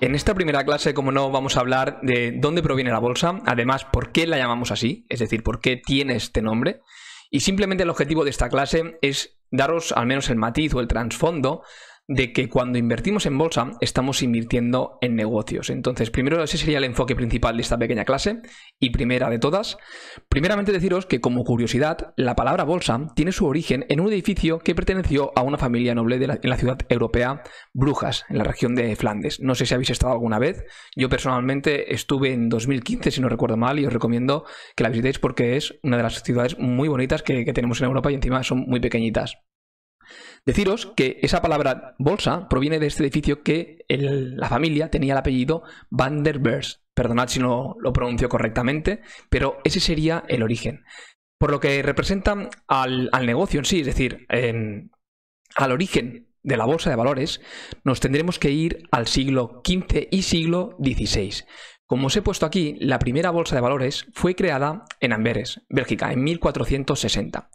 En esta primera clase, como no, vamos a hablar de dónde proviene la bolsa, además por qué la llamamos así, es decir, por qué tiene este nombre. Y simplemente el objetivo de esta clase es daros al menos el matiz o el trasfondo de que cuando invertimos en bolsa estamos invirtiendo en negocios. Entonces, primero ese sería el enfoque principal de esta pequeña clase y primera de todas. Primeramente deciros que, como curiosidad, la palabra bolsa tiene su origen en un edificio que perteneció a una familia noble en la ciudad europea Brujas, en la región de Flandes. No sé si habéis estado alguna vez. Yo personalmente estuve en 2015, si no recuerdo mal, y os recomiendo que la visitéis porque es una de las ciudades muy bonitas que tenemos en Europa y encima son muy pequeñitas. Deciros que esa palabra bolsa proviene de este edificio que la familia tenía el apellido Van der Beurs. Perdonad si no lo pronuncio correctamente, pero ese sería el origen. Por lo que representa al negocio en sí, es decir, al origen de la bolsa de valores, nos tendremos que ir al siglo XV y siglo XVI. Como os he puesto aquí, la primera bolsa de valores fue creada en Amberes, Bélgica, en 1460.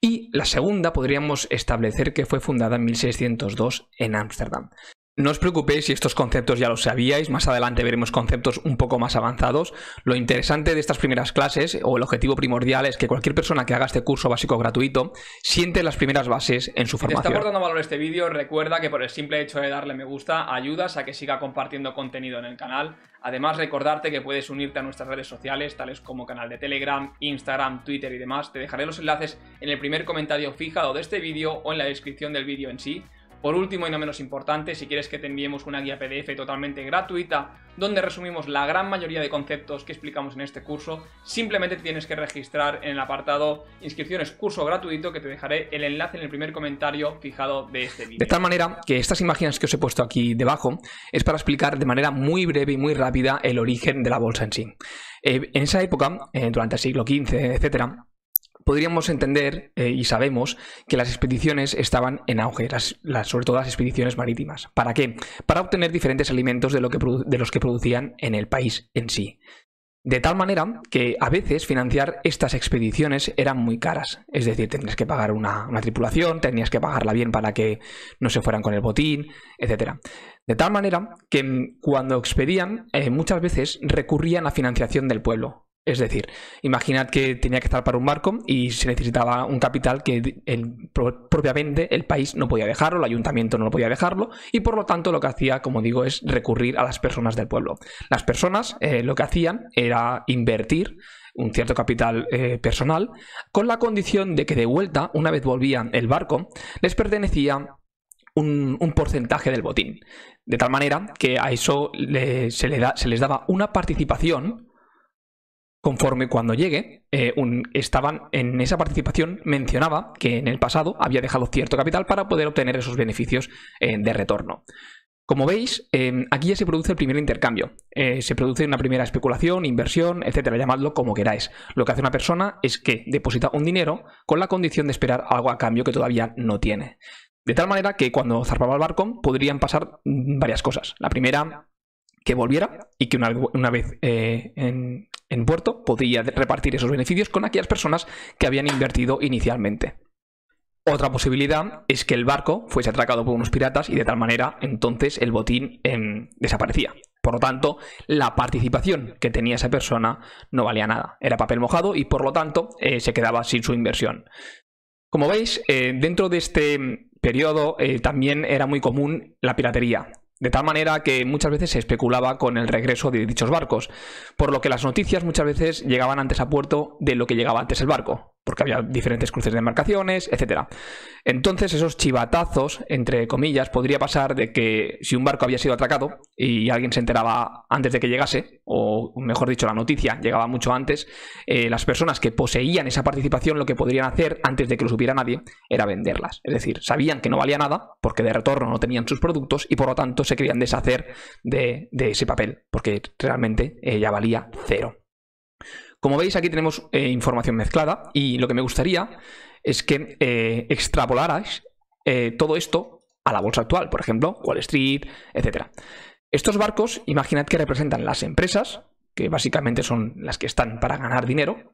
Y la segunda podríamos establecer que fue fundada en 1602 en Ámsterdam. No os preocupéis si estos conceptos ya los sabíais, más adelante veremos conceptos un poco más avanzados. Lo interesante de estas primeras clases, o el objetivo primordial, es que cualquier persona que haga este curso básico gratuito siente las primeras bases en su formación. Si te está aportando valor este vídeo, recuerda que por el simple hecho de darle me gusta ayudas a que siga compartiendo contenido en el canal. Además, recordarte que puedes unirte a nuestras redes sociales, tales como canal de Telegram, Instagram, Twitter y demás. Te dejaré los enlaces en el primer comentario fijado de este vídeo o en la descripción del vídeo en sí. Por último y no menos importante, si quieres que te enviemos una guía PDF totalmente gratuita donde resumimos la gran mayoría de conceptos que explicamos en este curso, simplemente te tienes que registrar en el apartado inscripciones curso gratuito, que te dejaré el enlace en el primer comentario fijado de este vídeo. De tal manera que estas imágenes que os he puesto aquí debajo es para explicar de manera muy breve y muy rápida el origen de la bolsa en sí. En esa época, durante el siglo XV, etcétera, podríamos entender y sabemos que las expediciones estaban en auge, sobre todo las expediciones marítimas. ¿Para qué? Para obtener diferentes alimentos de los que producían en el país en sí. De tal manera que a veces financiar estas expediciones eran muy caras. Es decir, tendrías que pagar una tripulación, tenías que pagarla bien para que no se fueran con el botín, etc. De tal manera que cuando expedían, muchas veces recurrían a financiación del pueblo. Es decir, imaginad que tenía que zarpar un barco y se necesitaba un capital que propiamente el país no podía dejarlo, el ayuntamiento no lo podía dejarlo, y por lo tanto lo que hacía, como digo, es recurrir a las personas del pueblo. Las personas lo que hacían era invertir un cierto capital personal con la condición de que de vuelta, una vez volvía el barco, les pertenecía un porcentaje del botín. De tal manera que a eso se les daba una participación. Conforme cuando llegue, estaban en esa participación, mencionaba que en el pasado había dejado cierto capital para poder obtener esos beneficios de retorno. Como veis, aquí ya se produce el primer intercambio. Se produce una primera especulación, inversión, etcétera, llamadlo como queráis. Lo que hace una persona es que deposita un dinero con la condición de esperar algo a cambio que todavía no tiene. De tal manera que cuando zarpaba el barco podrían pasar varias cosas. La primera, que volviera y que una vez en puerto podría repartir esos beneficios con aquellas personas que habían invertido inicialmente. Otra posibilidad es que el barco fuese atracado por unos piratas y de tal manera entonces el botín desaparecía. Por lo tanto, la participación que tenía esa persona no valía nada. Era papel mojado y por lo tanto se quedaba sin su inversión. Como veis, dentro de este periodo también era muy común la piratería. De tal manera que muchas veces se especulaba con el regreso de dichos barcos, por lo que las noticias muchas veces llegaban antes a puerto de lo que llegaba antes el barco, porque había diferentes cruces de embarcaciones, etc. Entonces esos chivatazos, entre comillas, podría pasar de que si un barco había sido atracado y alguien se enteraba antes de que llegase, o mejor dicho, la noticia llegaba mucho antes, las personas que poseían esa participación lo que podrían hacer antes de que lo supiera nadie era venderlas. Es decir, sabían que no valía nada porque de retorno no tenían sus productos y por lo tanto se querían deshacer de ese papel porque realmente ya valía cero. Como veis, aquí tenemos información mezclada y lo que me gustaría es que extrapolarais todo esto a la bolsa actual, por ejemplo, Wall Street, etc. Estos barcos, imaginad que representan las empresas, que básicamente son las que están para ganar dinero,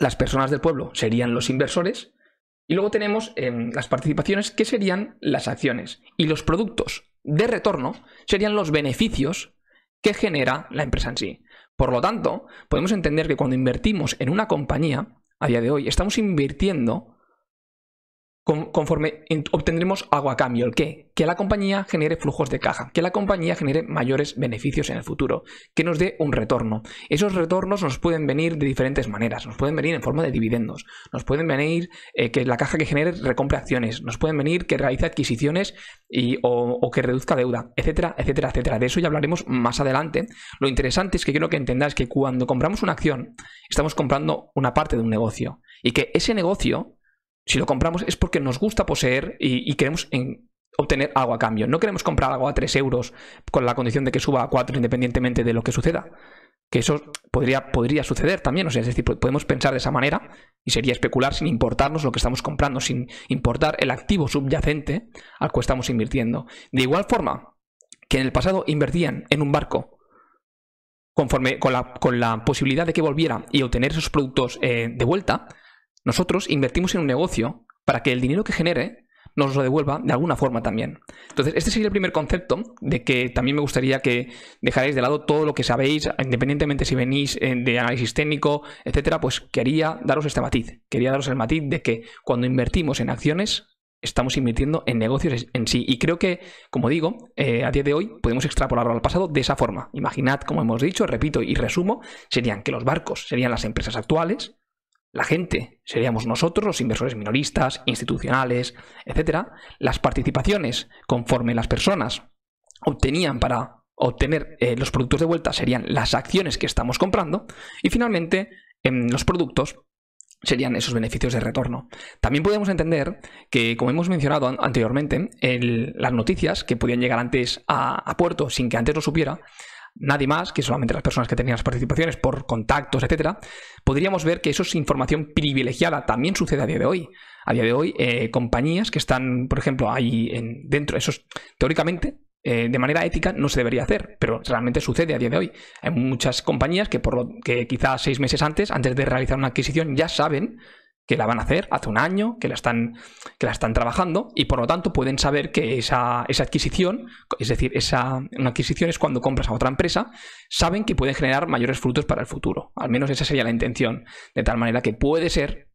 las personas del pueblo serían los inversores, y luego tenemos las participaciones, que serían las acciones, y los productos de retorno serían los beneficios que genera la empresa en sí. Por lo tanto, podemos entender que cuando invertimos en una compañía, a día de hoy, estamos invirtiendo conforme obtendremos algo a cambio. ¿El qué? Que la compañía genere flujos de caja, que la compañía genere mayores beneficios en el futuro, que nos dé un retorno. Esos retornos nos pueden venir de diferentes maneras, nos pueden venir en forma de dividendos, nos pueden venir que la caja que genere recompre acciones, nos pueden venir que realice adquisiciones o que reduzca deuda, etcétera, etcétera, etcétera. De eso ya hablaremos más adelante. Lo interesante es que quiero que entendáis que cuando compramos una acción, estamos comprando una parte de un negocio y que ese negocio, si lo compramos es porque nos gusta poseer y queremos obtener algo a cambio. No queremos comprar algo a 3 euros con la condición de que suba a 4 independientemente de lo que suceda. Que eso podría suceder también. O sea, es decir, podemos pensar de esa manera y sería especular sin importarnos lo que estamos comprando, sin importar el activo subyacente al que estamos invirtiendo. De igual forma que en el pasado invertían en un barco conforme con la posibilidad de que volviera y obtener esos productos de vuelta, nosotros invertimos en un negocio para que el dinero que genere nos lo devuelva de alguna forma también. Entonces, este sería el primer concepto de que también me gustaría que dejarais de lado todo lo que sabéis, independientemente si venís de análisis técnico, etcétera, pues quería daros este matiz. Quería daros el matiz de que cuando invertimos en acciones, estamos invirtiendo en negocios en sí. Y creo que, como digo, a día de hoy podemos extrapolarlo al pasado de esa forma. Imaginad, como hemos dicho, repito y resumo, serían que los barcos serían las empresas actuales, la gente seríamos nosotros, los inversores minoristas, institucionales, etcétera. Las participaciones, conforme las personas obtenían para obtener los productos de vuelta, serían las acciones que estamos comprando. Y finalmente, los productos serían esos beneficios de retorno. También podemos entender que, como hemos mencionado anteriormente, las noticias que podían llegar antes a puerto sin que antes lo supiera nadie más que solamente las personas que tenían las participaciones por contactos, etcétera, podríamos ver que eso es información privilegiada. También sucede a día de hoy. A día de hoy, compañías que están, por ejemplo, ahí dentro, eso teóricamente, de manera ética no se debería hacer, pero realmente sucede a día de hoy. Hay muchas compañías que quizás 6 meses antes de realizar una adquisición, ya saben que la van a hacer hace un año, que la están trabajando y por lo tanto pueden saber que esa adquisición, es decir, una adquisición es cuando compras a otra empresa, saben que pueden generar mayores frutos para el futuro. Al menos esa sería la intención, de tal manera que puede ser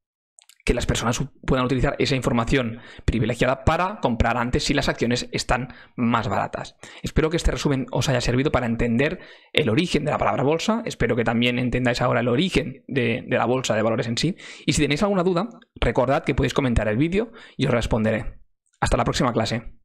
que las personas puedan utilizar esa información privilegiada para comprar antes si las acciones están más baratas. Espero que este resumen os haya servido para entender el origen de la palabra bolsa. Espero que también entendáis ahora el origen de la bolsa de valores en sí. Y si tenéis alguna duda, recordad que podéis comentar el vídeo y os responderé. Hasta la próxima clase.